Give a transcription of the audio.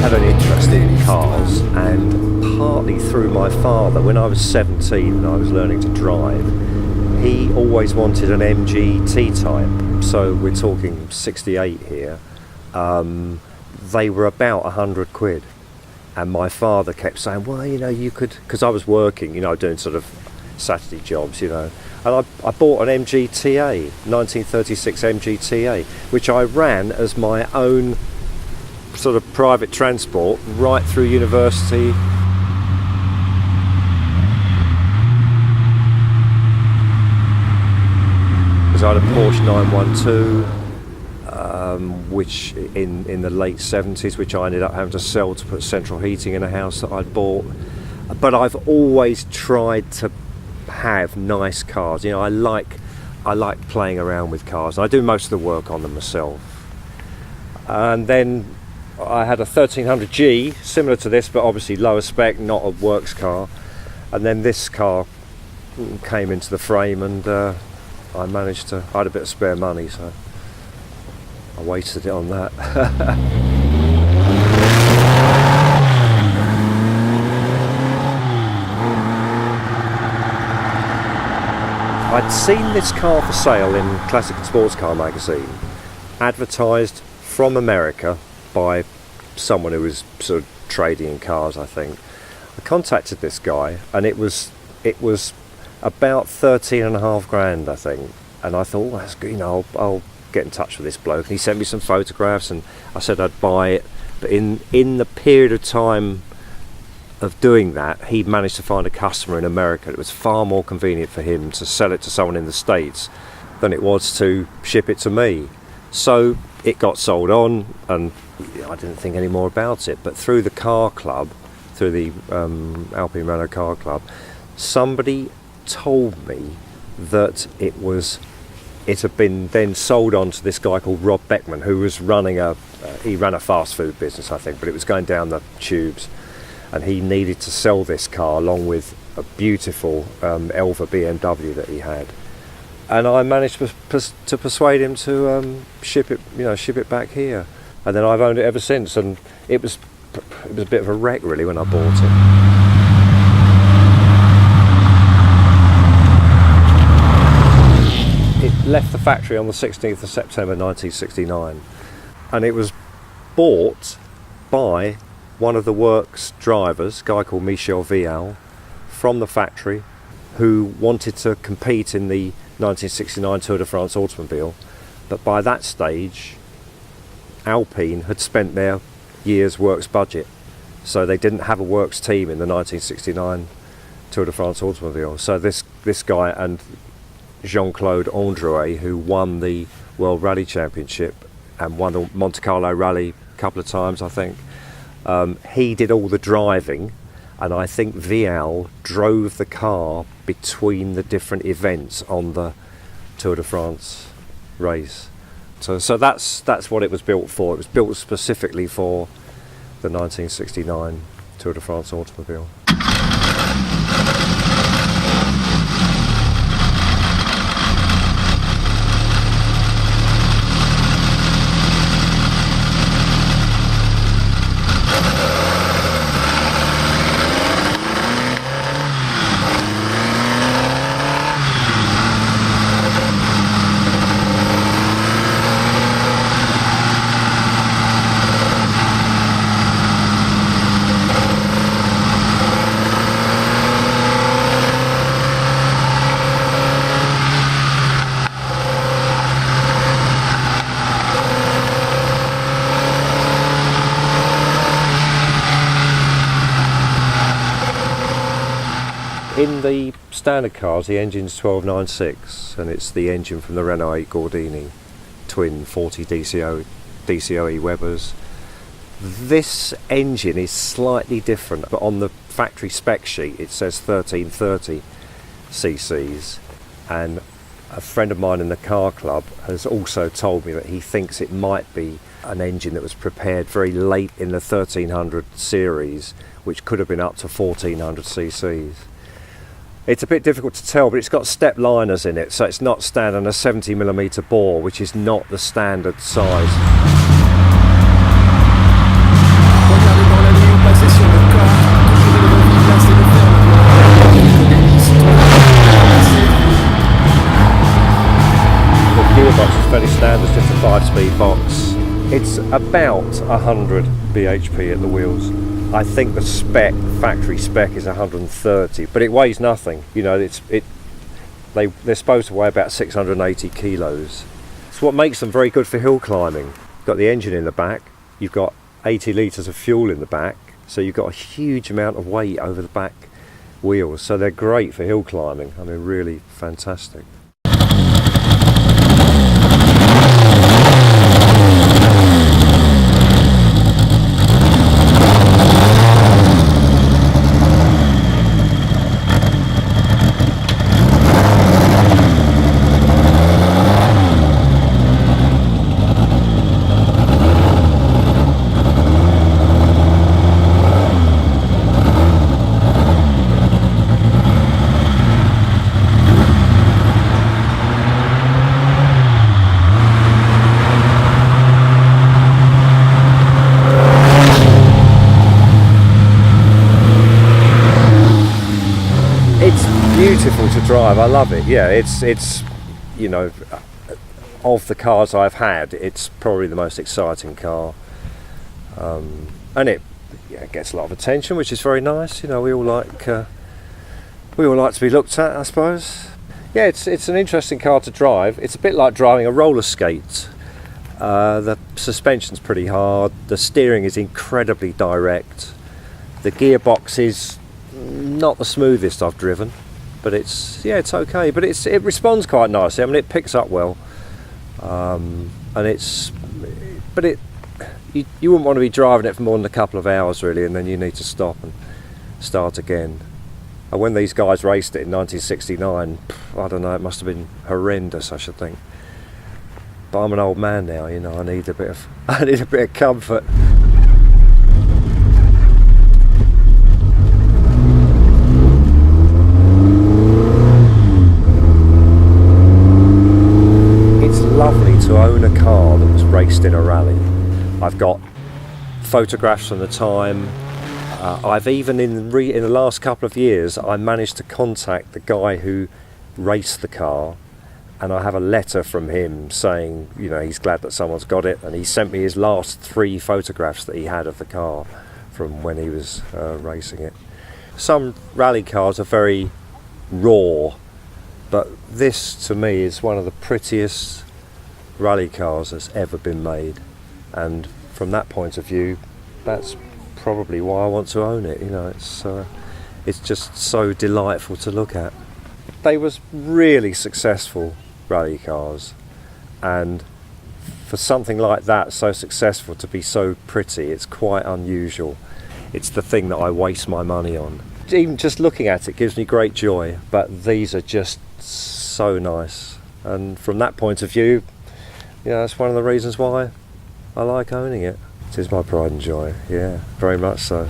had an interest in cars, and partly through my father. When I was 17 and I was learning to drive, he always wanted an MG T-Type, so we're talking 68 here. They were about 100 quid, and my father kept saying, well, you know, you could, because I was working, you know, doing sort of Saturday jobs, you know, and I bought an MGTA, 1936 MGTA, which I ran as my own sort of private transport right through university. Because I had a Porsche 912, which in the late 70s, which I ended up having to sell to put central heating in a house that I'd bought. But I've always tried to have nice cars. You know, I like playing around with cars. I do most of the work on them myself. And then I had a 1300G, similar to this, but obviously lower spec, not a works car. And then this car came into the frame, and I had a bit of spare money, so I wasted it on that. I'd seen this car for sale in Classic and Sports Car magazine, advertised from America by someone who was sort of trading in cars, I think. I contacted this guy, and it was about 13.5 grand, I think. And I thought, well, that's good, you know, I'll get in touch with this bloke. And he sent me some photographs, and I said I'd buy it. But in the period of time of doing that, he managed to find a customer in America. It was far more convenient for him to sell it to someone in the States than it was to ship it to me. So it got sold on, and I didn't think any more about it. But through the car club, through the Alpine Renault car club, somebody told me that it had been then sold on to this guy called Rob Beckman, who was running he ran a fast food business, I think, but it was going down the tubes, and he needed to sell this car along with a beautiful Elva BMW that he had. And I managed to persuade him to ship it back here, and then I've owned it ever since. And it was a bit of a wreck really when I bought it. It left the factory on the 16th of September 1969, and it was bought by one of the works drivers, a guy called Michel Vial, from the factory, who wanted to compete in the 1969 Tour de France automobile. But by that stage, Alpine had spent their year's works budget, so they didn't have a works team in the 1969 Tour de France automobile. So this guy and Claude Andruet, who won the World Rally Championship and won the Monte Carlo Rally a couple of times, I think, he did all the driving, and I think Vial drove the car between the different events on the Tour de France race. So that's what it was built for. It was built specifically for the 1969 Tour de France automobile. In the standard cars, the engine's 1296, and it's the engine from the Renault 8 Gordini, twin 40 DCOE Webers. This engine is slightly different, but on the factory spec sheet it says 1330 cc's, and a friend of mine in the car club has also told me that he thinks it might be an engine that was prepared very late in the 1300 series, which could have been up to 1400 cc's. It's a bit difficult to tell, but it's got step liners in it, so it's not standard on a 70mm bore, which is not the standard size. 5-speed box. It's about 100 bhp at the wheels. I think the spec, factory spec, is 130, but it weighs nothing. You know, they're supposed to weigh about 680 kilos. It's what makes them very good for hill climbing. You've got the engine in the back, you've got 80 litres of fuel in the back, so you've got a huge amount of weight over the back wheels, so they're great for hill climbing. I mean, really fantastic. Beautiful to drive. I love it. Yeah, it's you know, of the cars I've had, it's probably the most exciting car, and it gets a lot of attention, which is very nice. You know, we all like to be looked at, I suppose. Yeah, it's an interesting car to drive. It's a bit like driving a roller skate. The suspension's pretty hard. The steering is incredibly direct. The gearbox is not the smoothest I've driven, but it's okay. But it responds quite nicely. I mean, it picks up well, and you wouldn't want to be driving it for more than a couple of hours really, and then you need to stop and start again. And when these guys raced it in 1969, I don't know, it must have been horrendous, I should think. But I'm an old man now, you know. I need a bit of comfort. Lovely to own a car that was raced in a rally. I've got photographs from the time. I've even in the last couple of years, I managed to contact the guy who raced the car, and I have a letter from him saying, you know, he's glad that someone's got it, and he sent me his last 3 photographs that he had of the car from when he was racing it. Some rally cars are very raw, but this to me is one of the prettiest rally cars that's ever been made, and from that point of view, that's probably why I want to own it. You know, it's just so delightful to look at. They was really successful rally cars, and for something like that so successful to be so pretty, it's quite unusual. It's the thing that I waste my money on. Even just looking at it gives me great joy, but these are just so nice, and from that point of view, yeah, that's one of the reasons why I like owning it. It is my pride and joy, yeah, very much so.